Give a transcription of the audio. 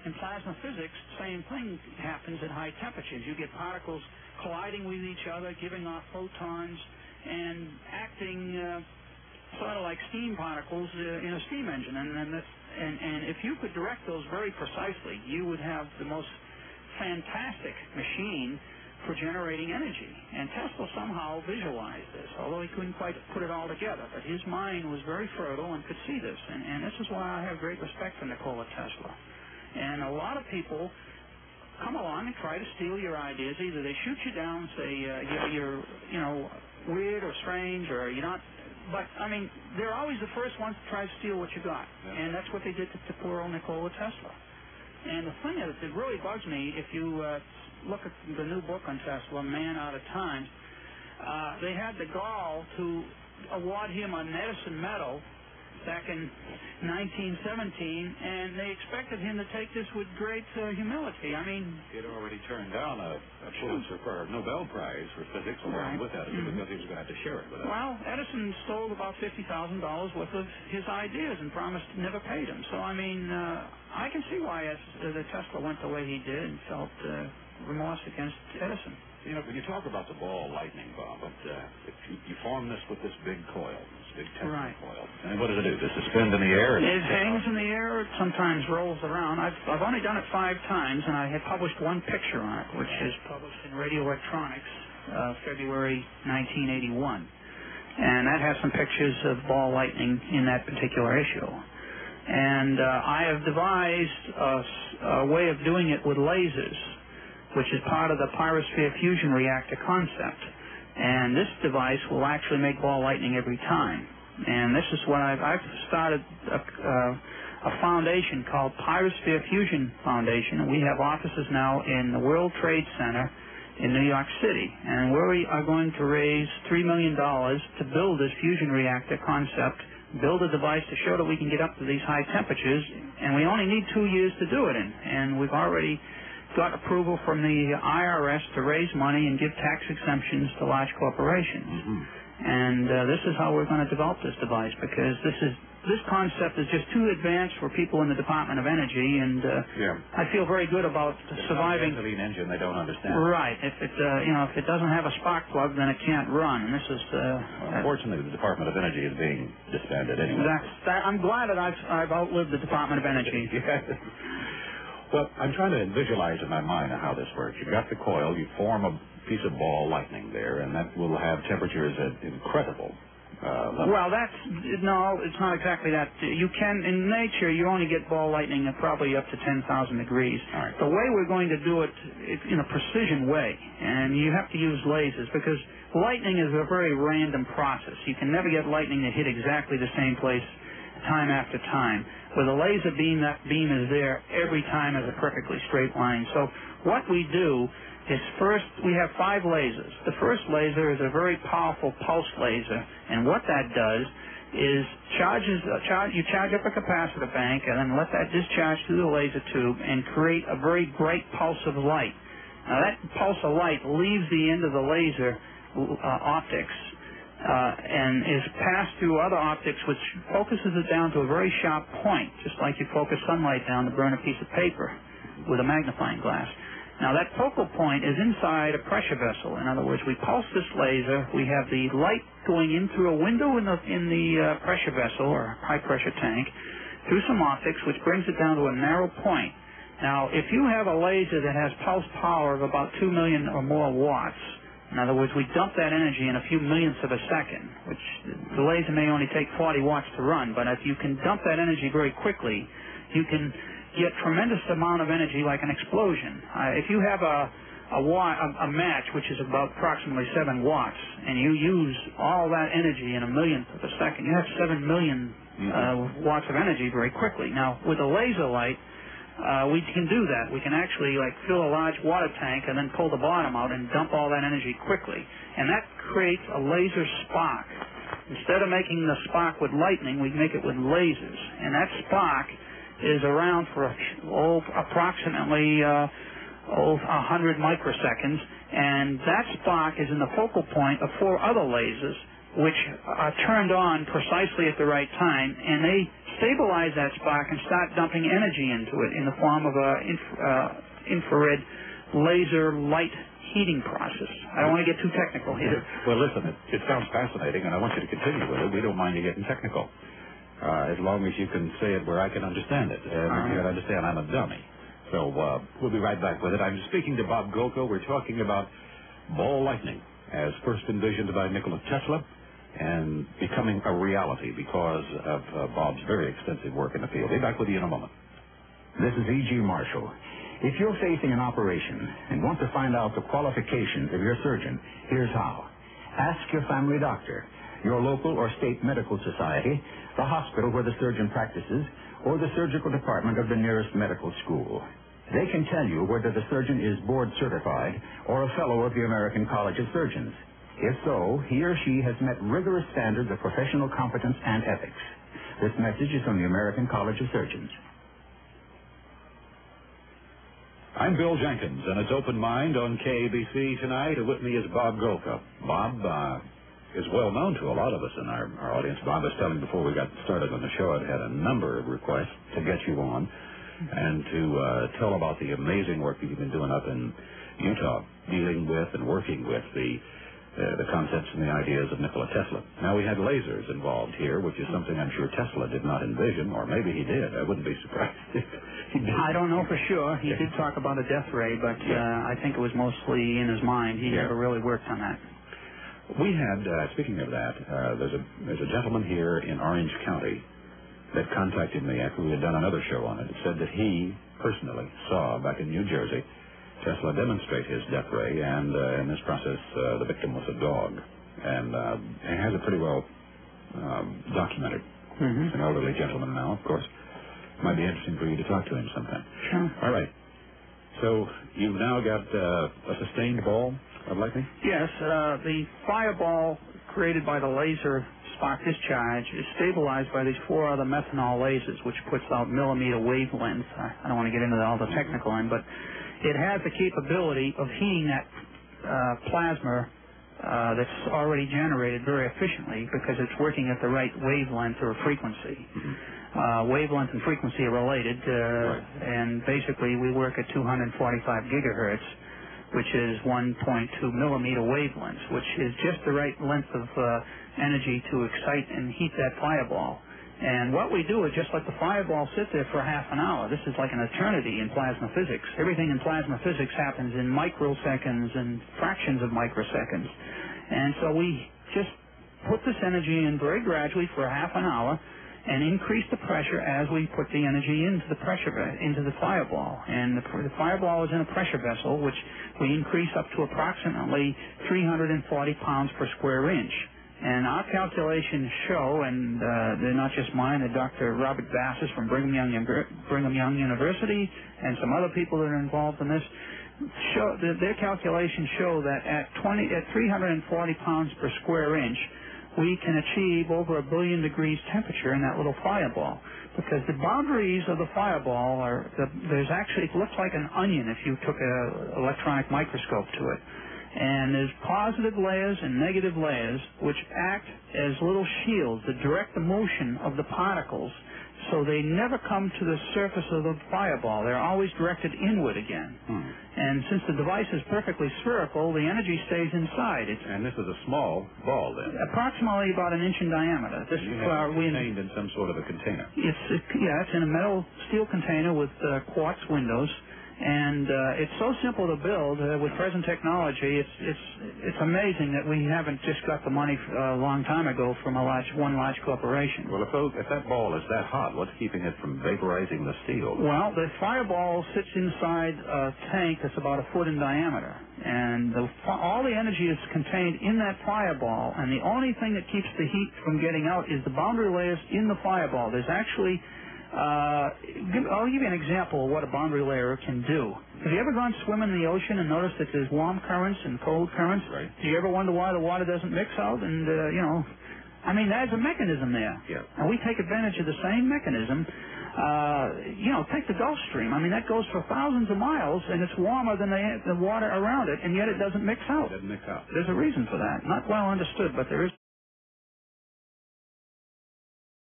in plasma physics, same thing happens at high temperatures. You get particles colliding with each other, giving off photons, and acting sort of like steam particles in a steam engine. And if you could direct those very precisely, you would have the most fantastic machine for generating energy. And Tesla somehow visualized this, although he couldn't quite put it all together. But his mind was very fertile and could see this. And this is why I have great respect for Nikola Tesla. And a lot of people come along and try to steal your ideas. Either they shoot you down and say you're weird or strange, or you're not. But I mean, they're always the first ones to try to steal what you got, and that's what they did to poor old Nikola Tesla. And the thing that really bugs me, if you look at the new book on Tesla, Man Out of Time, they had the gall to award him an Edison medal back in 1917, and they expected him to take this with great humility. I mean, he had already turned down a Pulitzer for a Nobel Prize for physics along with Edison because he was going to have to share it with us. Well, Edison stole about $50,000 worth of his ideas and promised never paid him. So, I mean, I can see why the Tesla went the way he did and felt remorse against Edison. You know, when you talk about the ball lightning, Bob, but if you form this with this big coil, this big tensor coil, and what does it do? Does it suspend in the air? It hangs in the air. It sometimes rolls around. I've only done it 5 times, and I have published one picture on it, which is published in Radio Electronics, February 1981. And that has some pictures of ball lightning in that particular issue. And I have devised a way of doing it with lasers, which is part of the pyrosphere fusion reactor concept. And this device will actually make ball lightning every time. And this is what I've started a foundation called Pyrosphere Fusion Foundation, and we have offices now in the World Trade Center in New York City. And we are going to raise $3 million to build this fusion reactor concept, build a device to show that we can get up to these high temperatures, and we only need 2 years to do it in. And we've already got approval from the IRS to raise money and give tax exemptions to large corporations. And this is how we're going to develop this device, because this concept is just too advanced for people in the Department of Energy, and I feel very good about surviving. It's a gasoline engine; they don't understand. Right. If it doesn't have a spark plug, then it can't run. And this is. Unfortunately, the Department of Energy is being disbanded anyway. I'm glad that I've outlived the Department of Energy. Well, I'm trying to visualize in my mind how this works. You've got the coil, you form a piece of ball lightning there, and that will have temperatures at incredible levels. Well, no, it's not exactly that. You can, in nature, you only get ball lightning at probably up to 10,000 degrees. All right. The way we're going to do it in a precision way, and you have to use lasers, because lightning is a very random process. You can never get lightning to hit exactly the same place time after time. With a laser beam, that beam is there every time as a perfectly straight line. So what we do is first we have 5 lasers. The first laser is a very powerful pulse laser, and what that does is you charge up a capacitor bank and then let that discharge through the laser tube and create a very bright pulse of light. Now that pulse of light leaves the end of the laser optics and is passed through other optics, which focuses it down to a very sharp point, just like you focus sunlight down to burn a piece of paper with a magnifying glass. Now, that focal point is inside a pressure vessel. In other words, we pulse this laser. We have the light going in through a window in the pressure vessel or high-pressure tank through some optics, which brings it down to a narrow point. Now, if you have a laser that has pulse power of about 2 million or more watts, in other words, we dump that energy in a few millionths of a second, which the laser may only take 40 watts to run, but if you can dump that energy very quickly, you can get tremendous amount of energy like an explosion. If you have a match, which is about approximately 7 watts, and you use all that energy in a millionth of a second, you have 7 million watts of energy very quickly. Now, with a laser light, we can do that. We can actually fill a large water tank and then pull the bottom out and dump all that energy quickly. And that creates a laser spark. Instead of making the spark with lightning, we make it with lasers. And that spark is around for approximately 100 microseconds. And that spark is in the focal point of 4 other lasers, which are turned on precisely at the right time, and they stabilize that spark and start dumping energy into it in the form of a infrared laser light heating process. I don't want to get too technical here. Well, listen, it sounds fascinating, and I want you to continue with it. We don't mind you getting technical, as long as you can say it where I can understand it. And you can understand I'm a dummy. So we'll be right back with it. I'm speaking to Bob Goldka. We're talking about ball lightning as first envisioned by Nikola Tesla and becoming a reality because of Bob's very extensive work in the field. Be back with you in a moment. This is E.G. Marshall. If you're facing an operation and want to find out the qualifications of your surgeon, here's how. Ask your family doctor, your local or state medical society, the hospital where the surgeon practices, or the surgical department of the nearest medical school. They can tell you whether the surgeon is board certified or a fellow of the American College of Surgeons. If so, he or she has met rigorous standards of professional competence and ethics. This message is from the American College of Surgeons. I'm Bill Jenkins, and it's Open Mind on KABC tonight. With me is Bob Goldka. Bob is well known to a lot of us in our audience. Bob was telling before we got started on the show, I'd had a number of requests to get you on and to tell about the amazing work that you've been doing up in Utah, dealing with and working with the concepts and the ideas of Nikola Tesla. Now, we had lasers involved here, which is something I'm sure Tesla did not envision, or maybe he did. I wouldn't be surprised if he did. I don't know for sure. He did talk about a death ray, but I think it was mostly in his mind. He never really worked on that. We had, speaking of that, there's a gentleman here in Orange County that contacted me after we had done another show on it. It said that he personally saw, back in New Jersey, Tesla demonstrate his death ray, and in this process, the victim was a dog. And he has it pretty well documented. Mm-hmm. He's an elderly gentleman now, of course. Might be interesting for you to talk to him sometime. Sure. All right. So you've now got a sustained ball of lightning? Yes. The fireball created by the laser spark discharge is stabilized by these 4 other methanol lasers, which puts out millimeter wavelengths. I don't want to get into all the technical end, but it has the capability of heating that plasma that's already generated very efficiently because it's working at the right wavelength or frequency. Mm-hmm. Wavelength and frequency are related, and basically we work at 245 gigahertz, which is 1.2 millimeter wavelengths, which is just the right length of energy to excite and heat that fireball. And what we do is just let the fireball sit there for half an hour. This is like an eternity in plasma physics. Everything in plasma physics happens in microseconds and fractions of microseconds. And so we just put this energy in very gradually for half an hour and increase the pressure as we put the energy into the into the fireball. And the fireball is in a pressure vessel, which we increase up to approximately 340 pounds per square inch. And our calculations show, and they're not just mine, they're Dr. Robert Bassis from Brigham Young University and some other people that are involved in this, their calculations show that at 340 pounds per square inch, we can achieve over 1 billion degrees temperature in that little fireball. Because the boundaries of the fireball there's actually, it looks like an onion if you took an electronic microscope to it. And there's positive layers and negative layers which act as little shields that direct the motion of the particles so they never come to the surface of the fireball. They're always directed inward again. And since the device is perfectly spherical, the energy stays inside. And this is a small ball, then? Approximately about 1 inch in diameter. This you have it contained in some sort of a container? It's in a metal steel container with quartz windows. And it's so simple to build with present technology. It's amazing that we haven't just got the money a long time ago from one large corporation. Well, if that ball is that hot, what's keeping it from vaporizing the steel? Well, the fireball sits inside a tank that's about 1 foot in diameter, and all the energy is contained in that fireball. And the only thing that keeps the heat from getting out is the boundary layers in the fireball. There's actually I'll give you an example of what a boundary layer can do. Have you ever gone swimming in the ocean and noticed that there's warm currents and cold currents? Right. Do you ever wonder why the water doesn't mix out? And, there's a mechanism there. Yeah. And we take advantage of the same mechanism. Take the Gulf Stream. That goes for thousands of miles, and it's warmer than the water around it, and yet it doesn't mix out. It doesn't mix out. There's a reason for that. Not well understood, but there is.